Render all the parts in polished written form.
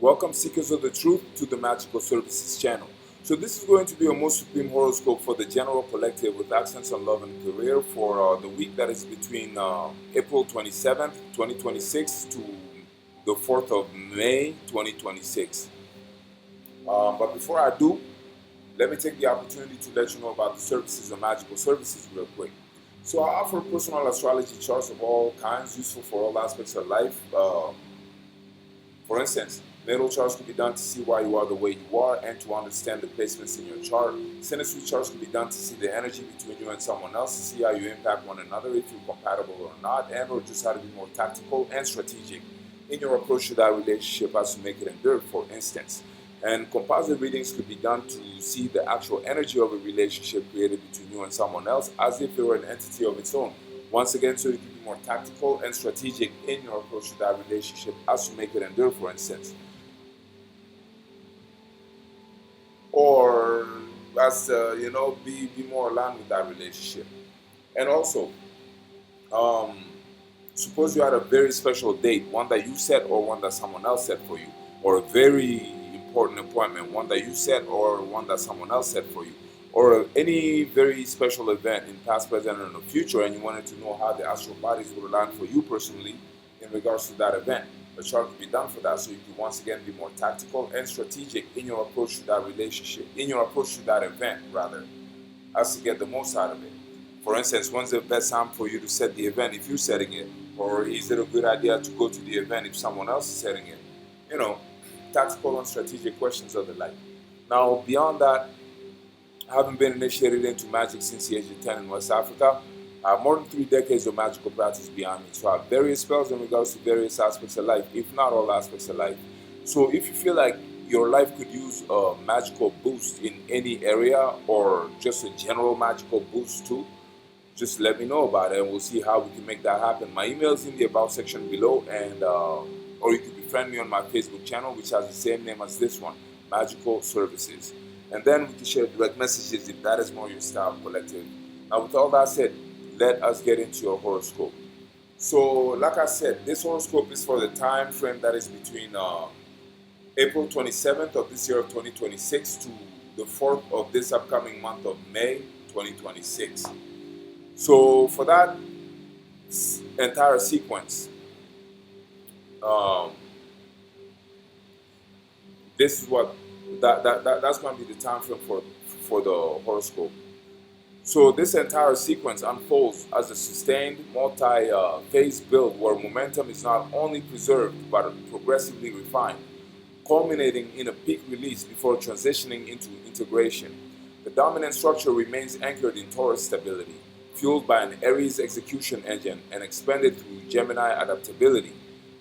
Welcome, seekers of the truth, to the Magical Services channel. So this is going to be a most supreme horoscope for the general collective with accents on love and career for the week that is between April 27th, 2026 to the 4th of May, 2026. But before I do, let me take the opportunity to let you know about the services of Magical Services real quick. So I offer personal astrology charts of all kinds, useful for all aspects of life. For instance, natal charts can be done to see why you are the way you are and to understand the placements in your chart. Synastry charts can be done to see the energy between you and someone else, to see how you impact one another, if you're compatible or not, and or just how to be more tactical and strategic in your approach to that relationship as to make it endure, for instance. And composite readings could be done to see the actual energy of a relationship created between you and someone else as if they were an entity of its own. Once again, so you can be more tactical and strategic in your approach to that relationship as to make it endure, for instance. Or as be more aligned with that relationship. And also, suppose you had a very special date, one that you set or one that someone else set for you, or a very important appointment, one that you set or one that someone else set for you, or any very special event in past, present, and in the future, and you wanted to know how the astral bodies would align for you personally in regards to that event. A chart could be done for that, so you can once again be more tactical and strategic in your approach to that relationship, in your approach to that event, rather, as to get the most out of it. For instance, when's the best time for you to set the event if you're setting it? Or is it a good idea to go to the event if someone else is setting it? Tactical and strategic questions of the like. Now, beyond that, having been initiated into magic since the age of 10 in West Africa, I have more than 3 decades of magical practice behind me. So I have various spells in regards to various aspects of life, if not all aspects of life. So if you feel like your life could use a magical boost in any area or just a general magical boost too, just let me know about it and we'll see how we can make that happen. My email is in the about section below, and or you can befriend me on my Facebook channel, which has the same name as this one, Magical Services. And then we can share direct messages if that is more your style, collective. Now, with all that said, let us get into your horoscope. So, like I said, this horoscope is for the time frame that is between April 27th of this year of 2026 to the 4th of this upcoming month of May 2026. So, for that entire sequence, this is what that's going to be the time frame for the horoscope. So this entire sequence unfolds as a sustained multi-phase build where momentum is not only preserved but progressively refined, culminating in a peak release before transitioning into integration. The dominant structure remains anchored in Taurus stability, fueled by an Aries execution engine and expanded through Gemini adaptability.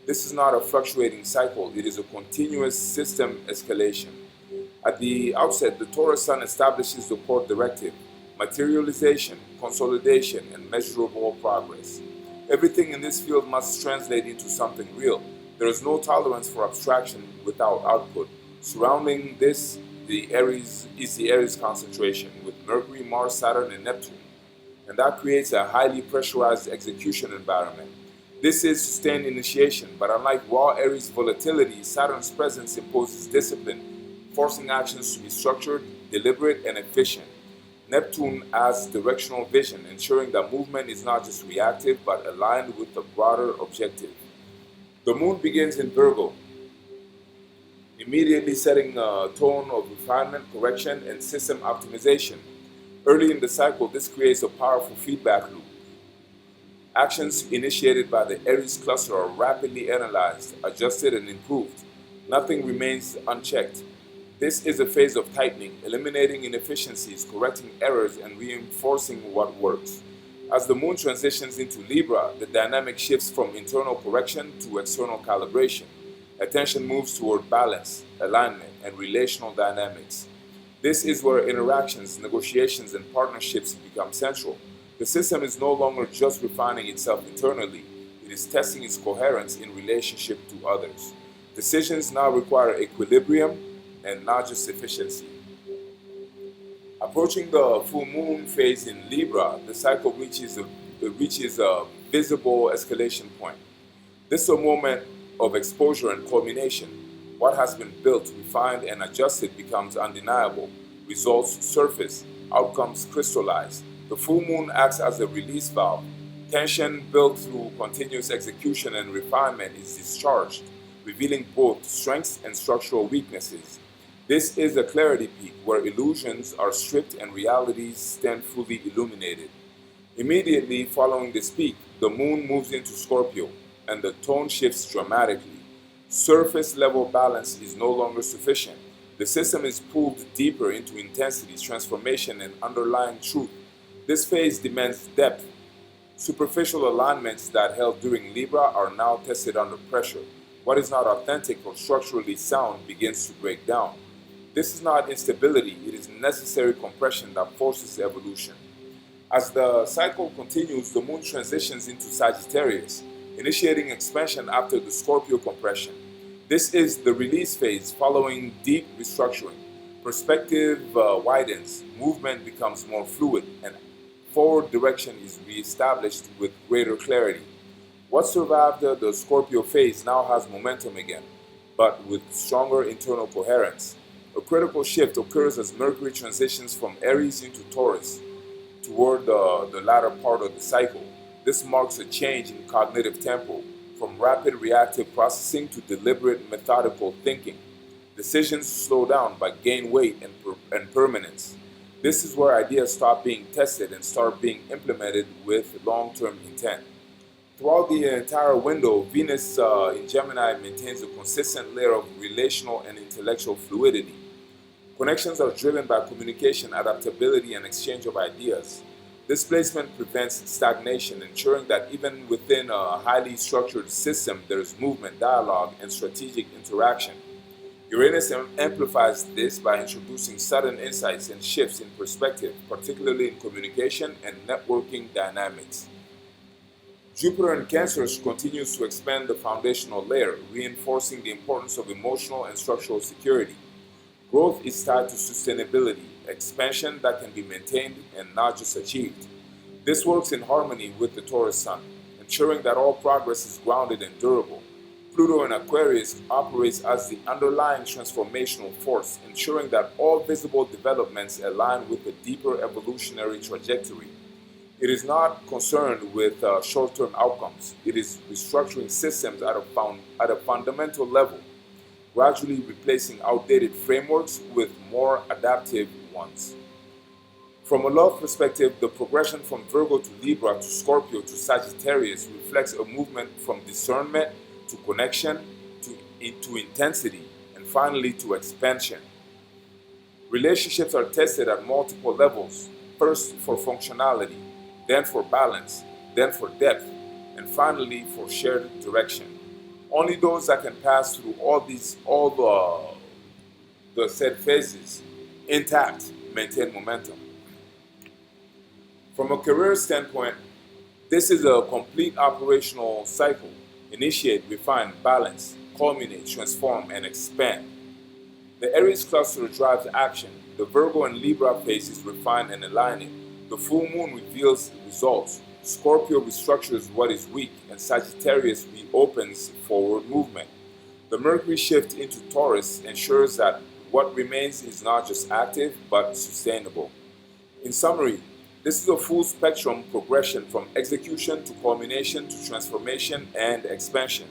This is not a fluctuating cycle, it is a continuous system escalation. At the outset, the Taurus Sun establishes the core directive: materialization, consolidation, and measurable progress. Everything in this field must translate into something real. There is no tolerance for abstraction without output. Surrounding this, the Aries concentration with Mercury, Mars, Saturn, and Neptune, and that creates a highly pressurized execution environment. This is sustained initiation, but unlike raw Aries volatility, Saturn's presence imposes discipline, forcing actions to be structured, deliberate, and efficient. Neptune adds directional vision, ensuring that movement is not just reactive but aligned with the broader objective. The moon begins in Virgo, immediately setting a tone of refinement, correction, and system optimization. Early in the cycle, this creates a powerful feedback loop. Actions initiated by the Aries cluster are rapidly analyzed, adjusted, and improved. Nothing remains unchecked. This is a phase of tightening, eliminating inefficiencies, correcting errors, and reinforcing what works. As the moon transitions into Libra, the dynamic shifts from internal correction to external calibration. Attention moves toward balance, alignment, and relational dynamics. This is where interactions, negotiations, and partnerships become central. The system is no longer just refining itself internally, it is testing its coherence in relationship to others. Decisions now require equilibrium and not just efficiency. Approaching the full moon phase in Libra, the cycle reaches a visible escalation point. This is a moment of exposure and culmination. What has been built, refined, and adjusted becomes undeniable. Results surface, outcomes crystallize. The full moon acts as a release valve. Tension built through continuous execution and refinement is discharged, revealing both strengths and structural weaknesses. This is a clarity peak where illusions are stripped and realities stand fully illuminated. Immediately following this peak, the moon moves into Scorpio, and the tone shifts dramatically. Surface level balance is no longer sufficient. The system is pulled deeper into intensity, transformation, and underlying truth. This phase demands depth. Superficial alignments that held during Libra are now tested under pressure. What is not authentic or structurally sound begins to break down. This is not instability, it is necessary compression that forces evolution. As the cycle continues, the moon transitions into Sagittarius, initiating expansion after the Scorpio compression. This is the release phase following deep restructuring. Perspective widens, movement becomes more fluid, and forward direction is reestablished with greater clarity. What survived the Scorpio phase now has momentum again, but with stronger internal coherence. A critical shift occurs as Mercury transitions from Aries into Taurus toward the latter part of the cycle. This marks a change in cognitive tempo, from rapid reactive processing to deliberate methodical thinking. Decisions slow down but gain weight and permanence. This is where ideas stop being tested and start being implemented with long-term intent. Throughout the entire window, Venus in Gemini maintains a consistent layer of relational and intellectual fluidity. Connections are driven by communication, adaptability, and exchange of ideas. This placement prevents stagnation, ensuring that even within a highly structured system, there is movement, dialogue, and strategic interaction. Uranus amplifies this by introducing sudden insights and shifts in perspective, particularly in communication and networking dynamics. Jupiter in Cancer continues to expand the foundational layer, reinforcing the importance of emotional and structural security. Growth is tied to sustainability, expansion that can be maintained and not just achieved. This works in harmony with the Taurus Sun, ensuring that all progress is grounded and durable. Pluto in Aquarius operates as the underlying transformational force, ensuring that all visible developments align with a deeper evolutionary trajectory. It is not concerned with short-term outcomes. It is restructuring systems at a fundamental level, gradually replacing outdated frameworks with more adaptive ones. From a love perspective, the progression from Virgo to Libra to Scorpio to Sagittarius reflects a movement from discernment to connection to intensity and finally to expansion. Relationships are tested at multiple levels, first for functionality, then for balance, then for depth, and finally for shared direction. Only those that can pass through all the said phases intact maintain momentum. From a career standpoint, this is a complete operational cycle. Initiate, refine, balance, culminate, transform, and expand. The Aries cluster drives action. The Virgo and Libra phases refine and align it. The full moon reveals results. Scorpio restructures what is weak, and Sagittarius reopens forward movement. The Mercury shift into Taurus ensures that what remains is not just active, but sustainable. In summary, this is a full spectrum progression from execution to culmination to transformation and expansion.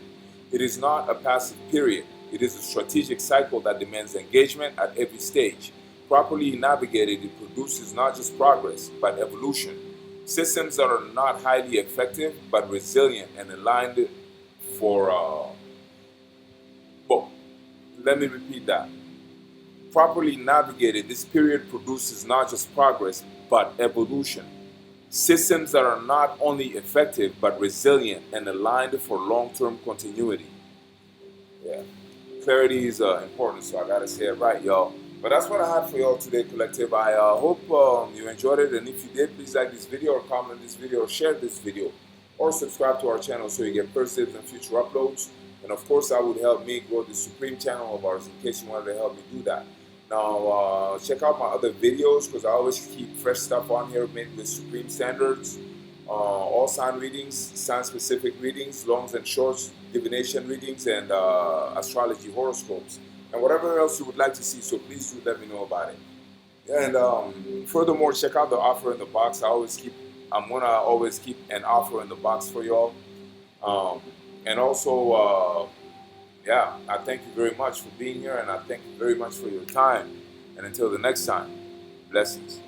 It is not a passive period. It is a strategic cycle that demands engagement at every stage. Properly navigated, it produces not just progress, but evolution. Systems that are not highly effective, but resilient and aligned for, let me repeat that. Properly navigated, this period produces not just progress, but evolution. Systems that are not only effective, but resilient and aligned for long-term continuity. Yeah, clarity is important, so I gotta say it right, y'all. But that's what I had for y'all today, collective. I hope you enjoyed it, and if you did, please like this video or comment this video or share this video or subscribe to our channel so you get first dibs on future uploads. And of course, that would help me grow the Supreme channel of ours in case you wanted to help me do that. Now, check out my other videos because I always keep fresh stuff on here made with Supreme standards. All sign readings, sign specific readings, longs and shorts, divination readings and astrology horoscopes and whatever else you would like to see. So please do let me know about it. And furthermore, check out the offer in the box. I'm gonna always keep an offer in the box for y'all. And also, yeah, I thank you very much for being here, and I thank you very much for your time. And until the next time, blessings.